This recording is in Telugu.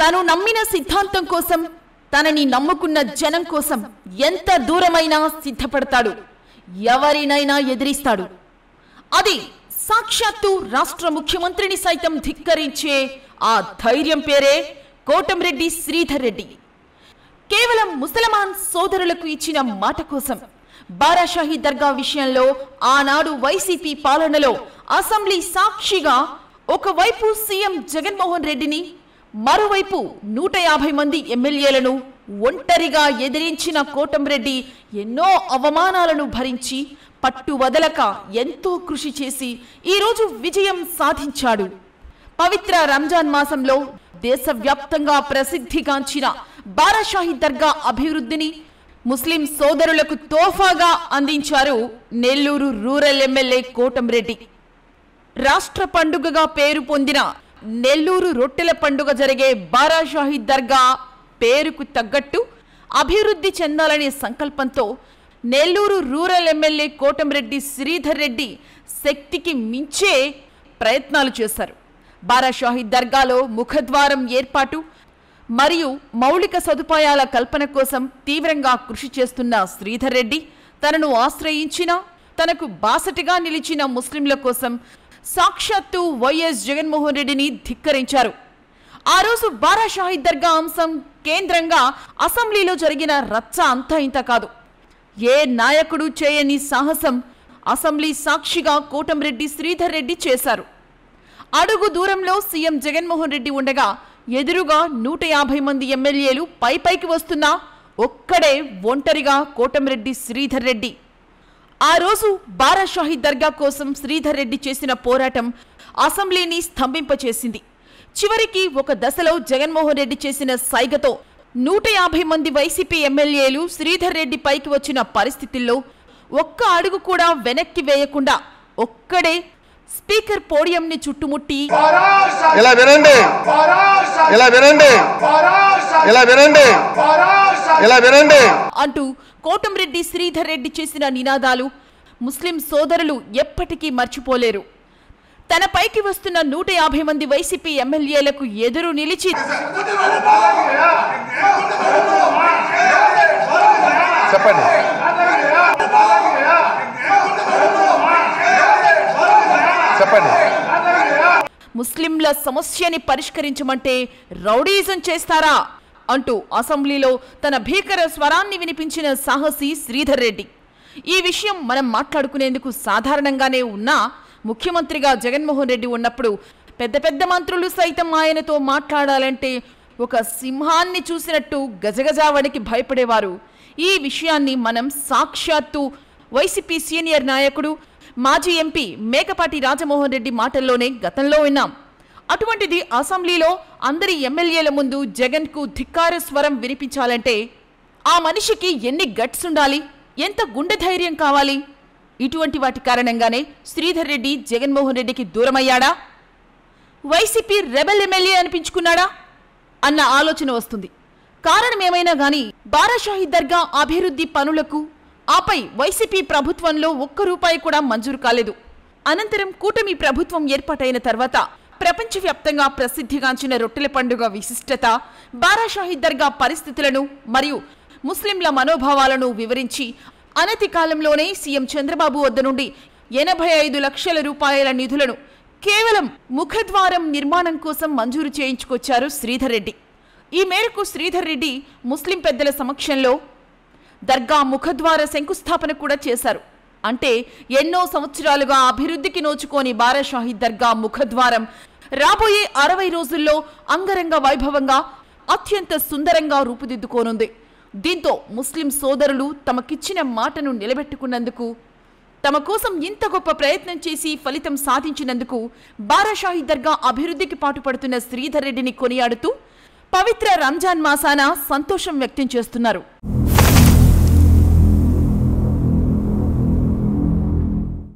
తాను నమ్మిన సిద్ధాంతం కోసం, తనని నమ్ముకున్న జనం కోసం ఎంత దూరమైనా సిద్ధపడతాడు, ఎవరినైనా ఎదిరిస్తాడు. అది సాక్షాత్తు రాష్ట్ర ముఖ్యమంత్రిని సైతం ధిక్కరించే ఆ ధైర్యం పేరే కోటంరెడ్డి శ్రీధర్ రెడ్డి. కేవలం ముసల్మాన్ సోదరులకు ఇచ్చిన మాట కోసం బారాషాహి దర్గా విషయంలో ఆనాడు వైసీపీ పాలనలో అసెంబ్లీ సాక్షిగా ఒకవైపు సీఎం జగన్మోహన్ రెడ్డిని, మరోవైపు 150 మంది ఎమ్మెల్యేలను ఒంటరిగా ఎదిరించిన కోటంరెడ్డి ఎన్నో అవమానాలను భరించి పట్టు వదలక ఎంతో కృషి చేసి ఈరోజు విజయం సాధించాడు. పవిత్ర రంజాన్ మాసంలో దేశవ్యాప్తంగా ప్రసిద్ధిగాంచిన బారాషాహి దర్గా అభివృద్ధిని ముస్లిం సోదరులకు తోఫాగా అందించారు నెల్లూరు రూరల్ ఎమ్మెల్యే కోటంరెడ్డి. రాష్ట్ర పండుగగా పేరు పొందిన నెల్లూరు రొట్టెల పండుగ జరిగే బారాషాహి దర్గా పేరుకు తగ్గట్టు అభివృద్ధి చెందాలనే సంకల్పంతో నెల్లూరు రూరల్ ఎమ్మెల్యే కోటంరెడ్డి శ్రీధర్ రెడ్డి శక్తికి మించే ప్రయత్నాలు చేశారు. బారాషాహి దర్గాలో ముఖద్వారం ఏర్పాటు మరియు మౌలిక సదుపాయాల కల్పన కోసం తీవ్రంగా కృషి చేస్తున్న శ్రీధర్ రెడ్డి తనను ఆశ్రయించిన, తనకు బాసటగా నిలిచిన ముస్లింల కోసం సాక్షాత్తు వైఎస్ జగన్మోహన్ రెడ్డిని ధిక్కరించారు. ఆ రోజు బారాషాహి దర్గా అంశం కేంద్రంగా అసెంబ్లీలో జరిగిన రచ్చ అంతా ఇంత కాదు. ఏ నాయకుడు చేయని సాహసం అసెంబ్లీ సాక్షిగా కోటంరెడ్డి శ్రీధర్ రెడ్డి చేశారు. అడుగు దూరంలో సీఎం జగన్మోహన్ రెడ్డి ఉండగా ఎదురుగా 150 మంది ఎమ్మెల్యేలు పైకి వస్తున్నా ఒక్కడే ఒంటరిగా కోటంరెడ్డి శ్రీధర్ రెడ్డి. ఆ రోజు బారాషాహి దర్గా కోసం శ్రీధర్ రెడ్డి చేసిన పోరాటం అసెంబ్లీని స్తంభింపచేసింది. చివరికి ఒక దశలో జగన్మోహన్ రెడ్డి చేసిన సైగతో 150 మంది వైసీపీ ఎమ్మెల్యేలు శ్రీధర్ రెడ్డి పైకి వచ్చిన పరిస్థితుల్లో ఒక్క అడుగు కూడా వెనక్కి వేయకుండా ఒక్కడే స్పీకర్ పోడియంని చుట్టుముట్టి అంటూ కోటంరెడ్డి శ్రీధర్ రెడ్డి చేసిన నినాదాలు ముస్లిం సోదరులు ఎప్పటికీ మర్చిపోలేరు. తన పైకి వస్తున్న 150 మంది వైసీపీ ఎమ్మెల్యేలకు ఎదురు నిలిచి ముస్లింల సమస్యని పరిష్కరించమంటే రౌడీజం చేస్తారా అంటూ అసెంబ్లీలో తన భీకర స్వరాన్ని వినిపించిన సాహసి శ్రీధర్ రెడ్డి. ఈ విషయం మనం మాట్లాడుకునేందుకు సాధారణంగానే ఉన్నా ముఖ్యమంత్రిగా జగన్మోహన్ రెడ్డి ఉన్నప్పుడు పెద్ద మంత్రులు సైతం ఆయనతో మాట్లాడాలంటే ఒక సింహాన్ని చూసినట్టు గజగజా వణికి భయపడేవారు. ఈ విషయాన్ని మనం సాక్షాత్తు వైసీపీ సీనియర్ నాయకుడు మాజీ ఎంపీ మేకపాటి రాజమోహన్ రెడ్డి మాటల్లోనే గతంలో విన్నాం. అటువంటిది అసెంబ్లీలో అందరి ఎమ్మెల్యేల ముందు జగన్కు ధిక్కార స్వరం వినిపించాలంటే ఆ మనిషికి ఎన్ని గట్స్ ఉండాలి, ఎంత గుండె ధైర్యం కావాలి? ఇటువంటి వాటి కారణంగానే శ్రీధర్ రెడ్డి జగన్మోహన్ రెడ్డికి దూరమయ్యాడా, వైసీపీ రెబెల్ ఎమ్మెల్యే అనిపించుకున్నాడా అన్న ఆలోచన వస్తుంది. కారణమేమైనా గానీ బారాషాహి దర్గా అభివృద్ధి పనులకు ఆపై వైసీపీ ప్రభుత్వంలో ఒక్క రూపాయి కూడా మంజూరు కాలేదు. అనంతరం కూటమి ప్రభుత్వం ఏర్పాటైన తర్వాత ప్రపంచవ్యాప్తంగా ప్రసిద్ధిగాంచిన రొట్టెల పండుగ విశిష్టత, బారాషాహి దర్గా పరిస్థితులను మరియు ముస్లింల మనోభావాలను వివరించి అనతి కాలంలోనే సీఎం చంద్రబాబు వద్ద నుండి 85 లక్షల రూపాయల నిధులను కేవలం ముఖద్వారం నిర్మాణం కోసం మంజూరు చేయించుకొచ్చారు శ్రీధర్ రెడ్డి. ఈ మేరకు శ్రీధర్ రెడ్డి ముస్లిం పెద్దల సమక్షంలో దర్గా ముఖద్వార శంకుస్థాపన కూడా చేశారు. అంటే ఎన్నో సంవత్సరాలుగా అభివృద్ధికి నోచుకోని బారాషాహి దర్గా ముఖద్వారం రాబోయే 60 రోజుల్లో అంగరంగ వైభవంగా అత్యంత సుందరంగా రూపుదిద్దుకోనుంది. దీంతో ముస్లిం సోదరులు తమకిచ్చిన మాటను నిలబెట్టుకున్నందుకు, తమ కోసం ఇంత గొప్ప ప్రయత్నం చేసి ఫలితం సాధించినందుకు బారాషాహి దర్గా అభివృద్ధికి పాటుపడుతున్న శ్రీధర్ రెడ్డిని కొనియాడుతూ పవిత్ర రంజాన్ మాసాన సంతోషం వ్యక్తం చేస్తున్నారు.